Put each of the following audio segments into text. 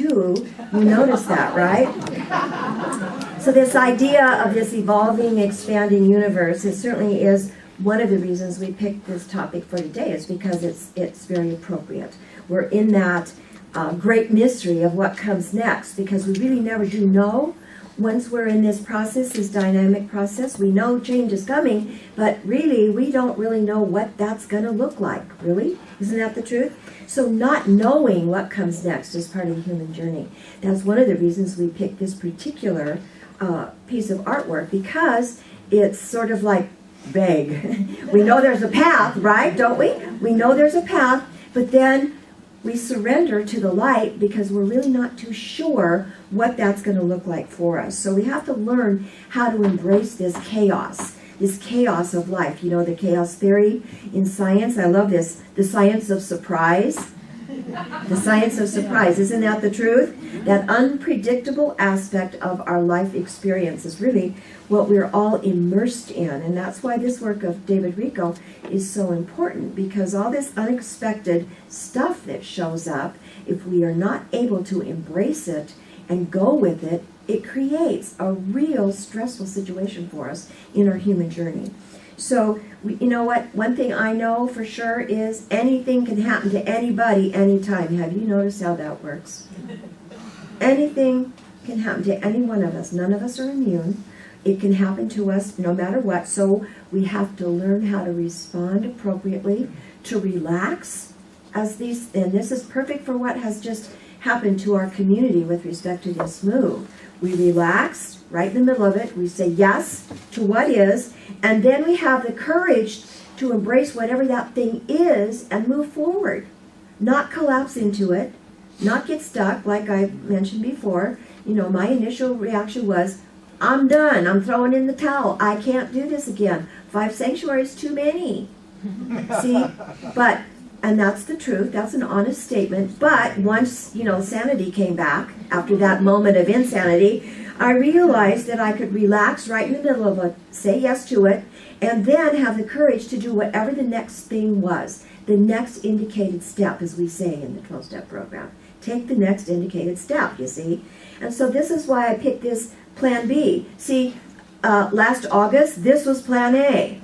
You notice that, right? So this idea of this evolving, expanding universe, it certainly is one of the reasons we picked this topic for today, is because it's very appropriate. We're in that great mystery of what comes next, because we really never do know. Once we're in this process, this dynamic process, we know change is coming, but really we don't really know what that's going to look like, really. Isn't that the truth? So not knowing what comes next is part of the human journey. That's one of the reasons we picked this particular piece of artwork, because it's sort of like vague. We know there's a path, right? Don't we? We know there's a path, but then we surrender to the light because we're really not too sure what that's going to look like for us. So we have to learn how to embrace this chaos of life. You know, the chaos theory in science. I love this. The science of surprise. The science of surprise. Isn't that the truth? That unpredictable aspect of our life experience is really what we're all immersed in. And that's why this work of David Rico is so important, because all this unexpected stuff that shows up, if we are not able to embrace it and go with it, it creates a real stressful situation for us in our human journey. So, you know what? One thing I know for sure is anything can happen to anybody anytime. Have you noticed how that works? Anything can happen to any one of us. None of us are immune. It can happen to us no matter what. So we have to learn how to respond appropriately, to relax as these, and this is perfect for what has just happened to our community with respect to this move. We relax right in the middle of it. We say yes to what is, and then we have the courage to embrace whatever that thing is and move forward. Not collapse into it, not get stuck like I mentioned before. You know, my initial reaction was, I'm done. I'm throwing in the towel. I can't do this again. 5 sanctuaries, too many. See? But, and that's the truth. That's an honest statement. But once, you know, sanity came back, after that moment of insanity, I realized that I could relax right in the middle of it, say yes to it, and then have the courage to do whatever the next thing was. The next indicated step, as we say in the 12-step program. Take the next indicated step, you see. And so this is why I picked this Plan B. See, last August, this was Plan A.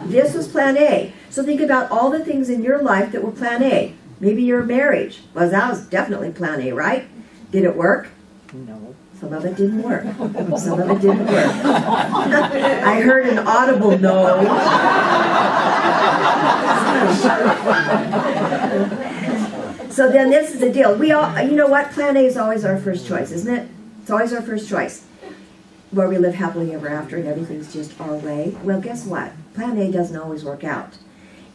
This was Plan A. So think about all the things in your life that were Plan A. Maybe your marriage. Well, that was definitely Plan A, right? Did it work? No. Some of it didn't work. Some of it didn't work. I heard an audible no. So then this is the deal. We all, you know what? Plan A is always our first choice, isn't it? It's always our first choice. Where we live happily ever after and everything's just our way. Well, guess what? Plan A doesn't always work out.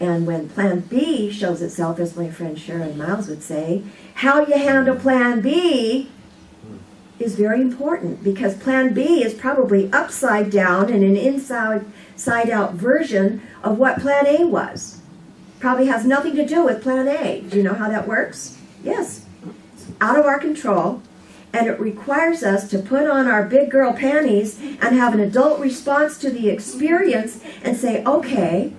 And when Plan B shows itself, as my friend Sharon Miles would say, how you handle Plan B is very important, because Plan B is probably upside down and an inside-out version of what Plan A was. Probably has nothing to do with Plan A. Do you know how that works? Yes. It's out of our control, and it requires us to put on our big girl panties and have an adult response to the experience and say, okay,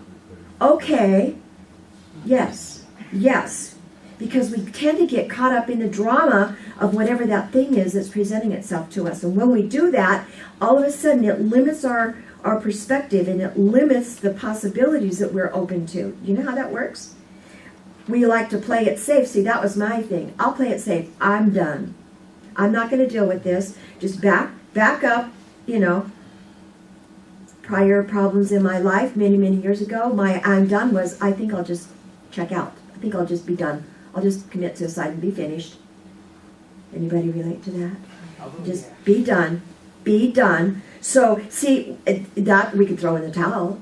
yes, yes. Because we tend to get caught up in the drama of whatever that thing is that's presenting itself to us. And when we do that, all of a sudden it limits our perspective, and it limits the possibilities that we're open to. You know how that works? We like to play it safe. See, that was my thing. I'll play it safe. I'm done. I'm not going to deal with this. Just back up, you know. Prior problems in my life many, many years ago, my I'm done was, I think I'll just check out. I think I'll just be done. I'll just commit suicide and be finished. Anybody relate to that? Just be done. Be done. So, see, that we could throw in the towel.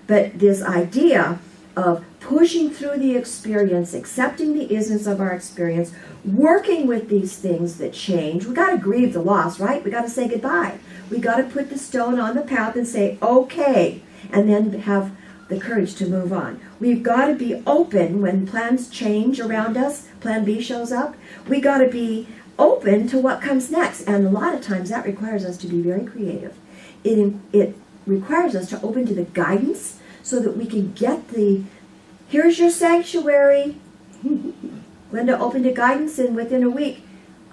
But this idea of pushing through the experience, accepting the isness of our experience, working with these things that change. We got to grieve the loss, right? We got to say goodbye. We got to put the stone on the path and say, okay, and then have the courage to move on. We've got to be open when plans change around us. Plan B shows up. We got to be open to what comes next. And a lot of times that requires us to be very creative. It requires us to open to the guidance so that we can get here's your sanctuary. Glenda opened to guidance, and within a week,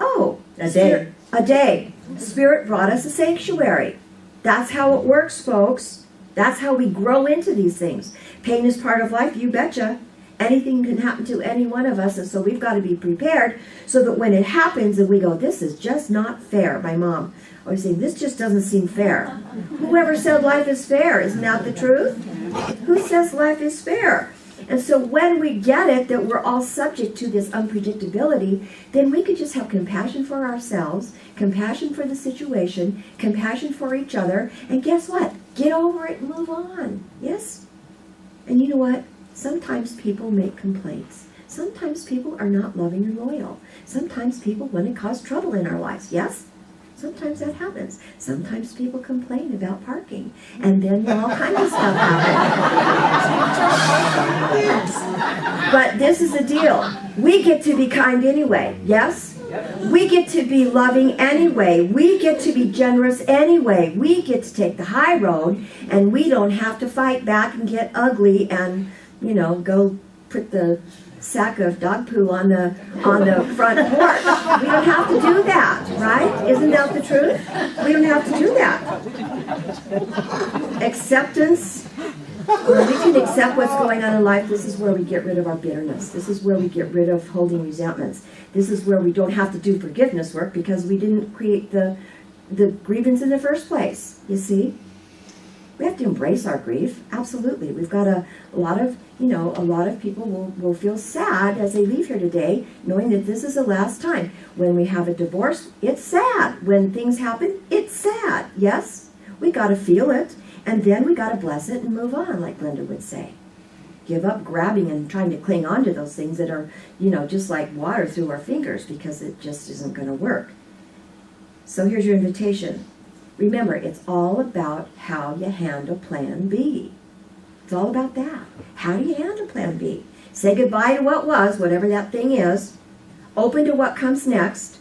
Oh, A day. A day. Spirit brought us a sanctuary. That's how it works, folks. That's how we grow into these things. Pain is part of life, you betcha. Anything can happen to any one of us, and so we've got to be prepared so that when it happens and we go, this is just not fair. My mom always saying, this just doesn't seem fair. Whoever said life is fair? Isn't that the truth? Who says life is fair? And so when we get it, that we're all subject to this unpredictability, then we could just have compassion for ourselves, compassion for the situation, compassion for each other, and guess what? Get over it and move on. Yes? And you know what? Sometimes people make complaints. Sometimes people are not loving and loyal. Sometimes people want to cause trouble in our lives. Yes? Sometimes that happens. Sometimes people complain about parking. And then all kinds of stuff happens. But this is the deal. We get to be kind anyway. Yes? We get to be loving anyway. We get to be generous anyway. We get to take the high road, and we don't have to fight back and get ugly and, go put the sack of dog poo on the front porch. We don't have to do that, right? Isn't that the truth? We don't have to do that. Acceptance. When we can accept what's going on in life, this is where we get rid of our bitterness. This is where we get rid of holding resentments. This is where we don't have to do forgiveness work because we didn't create the grievance in the first place. You see? We have to embrace our grief. Absolutely. We've got a lot of people will feel sad as they leave here today, knowing that this is the last time. When we have a divorce, it's sad. When things happen, it's sad. Yes? We got to feel it, and then we got to bless it and move on, like Glenda would say. Give up grabbing and trying to cling on to those things that are, just like water through our fingers, because it just isn't going to work. So here's your invitation. Remember, it's all about how you handle Plan B. It's all about that. How do you handle Plan B? Say goodbye to what was, whatever that thing is. Open to what comes next.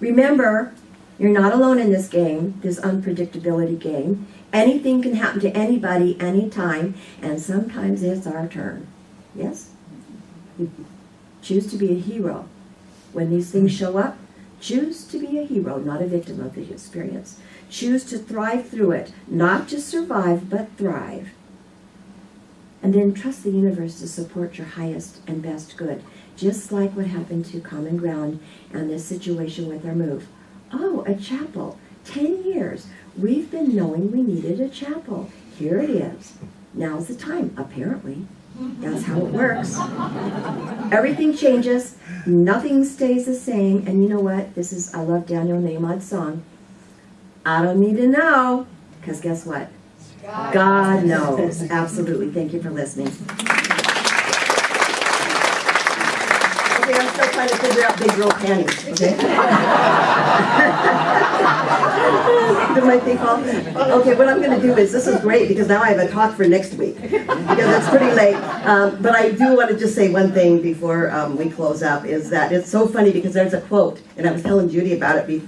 Remember, you're not alone in this game, this unpredictability game. Anything can happen to anybody, anytime, and sometimes it's our turn. Yes? Choose to be a hero. When these things show up, choose to be a hero, not a victim of the experience. Choose to thrive through it, not just survive, but thrive. And then trust the universe to support your highest and best good, just like what happened to Common Ground and this situation with our move. Oh, a chapel. 10 years. We've been knowing we needed a chapel. Here it is. Now's the time, apparently. That's how it works. Everything changes. Nothing stays the same. And you know what? I love Daniel Nahmad's song. I don't need to know. Because guess what? God knows. Absolutely. Thank you for listening. Okay, I'm still trying to figure out big girl panties. Okay? Did my thing fall? Okay, what I'm going to do is, this is great because now I have a talk for next week because it's pretty late. But I do want to just say one thing before we close up, is that it's so funny because there's a quote, and I was telling Judy about it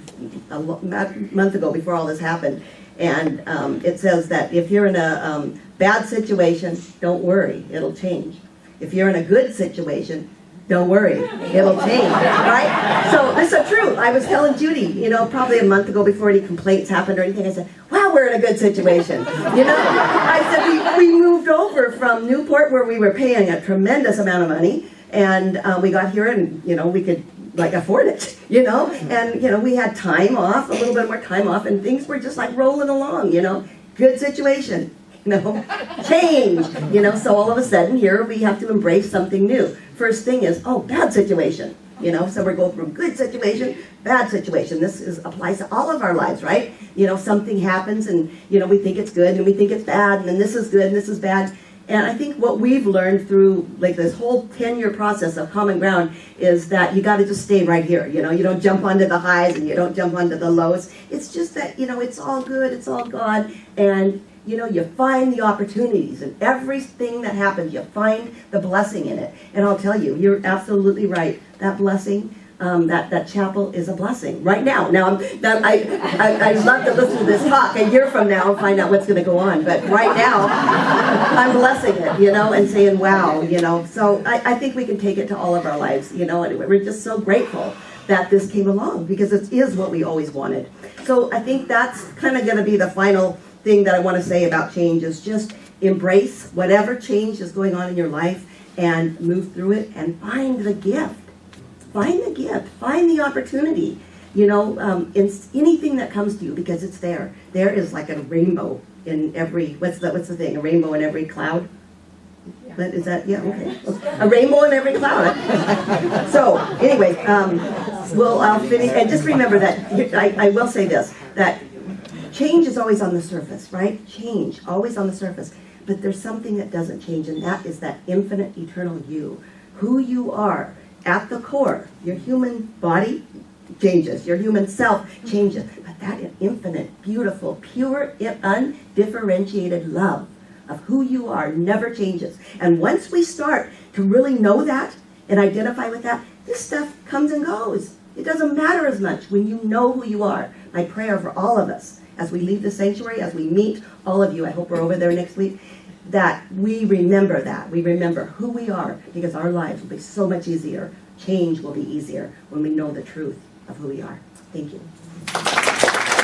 a month ago before all this happened. And it says that if you're in a bad situation, don't worry, it'll change. If you're in a good situation, don't worry, it'll change, right? So this is true. I was telling Judy, probably a month ago before any complaints happened or anything, I said, wow, we're in a good situation. I said, we moved over from Newport where we were paying a tremendous amount of money, and we got here and, we could afford it, and, we had time off, a little bit more time off, and things were just rolling along, good situation, change, so all of a sudden here we have to embrace something new. First thing is, bad situation, so we're going from good situation, bad situation. This applies to all of our lives, right? Something happens and, we think it's good and we think it's bad, and then this is good and this is bad. And I think what we've learned through this whole 10-year process of Common Ground is that you got to just stay right here. You don't jump onto the highs and you don't jump onto the lows. It's just that, it's all good, it's all God. And, you find the opportunities in everything that happens. You find the blessing in it. And I'll tell you, you're absolutely right. That blessing, that chapel is a blessing right now. Now, I love to listen to this talk a year from now and find out what's going to go on. But right now, I'm blessing it, and saying, wow, So I think we can take it to all of our lives, and we're just so grateful that this came along, because it is what we always wanted. So I think that's kind of going to be the final thing that I want to say about change, is just embrace whatever change is going on in your life and move through it and find the gift. Find the gift. Find the opportunity. You know, in anything that comes to you, because it's there. There is like a rainbow in every, what's the thing? A rainbow in every cloud? But is that, yeah, okay. A rainbow in every cloud. So, anyway, I'll finish, and just remember that, I will say this, that change is always on the surface, right? Change, always on the surface. But there's something that doesn't change, and that is that infinite, eternal you. Who you are, at the core. Your human body changes, your human self changes. But that infinite, beautiful, pure, undifferentiated love of who you are never changes. And once we start to really know that and identify with that, this stuff comes and goes. It doesn't matter as much when you know who you are. My prayer for all of us as we leave the sanctuary, as we meet all of you, I hope we're over there next week, that we remember that. We remember who we are, because our lives will be so much easier. Change will be easier when we know the truth of who we are. Thank you.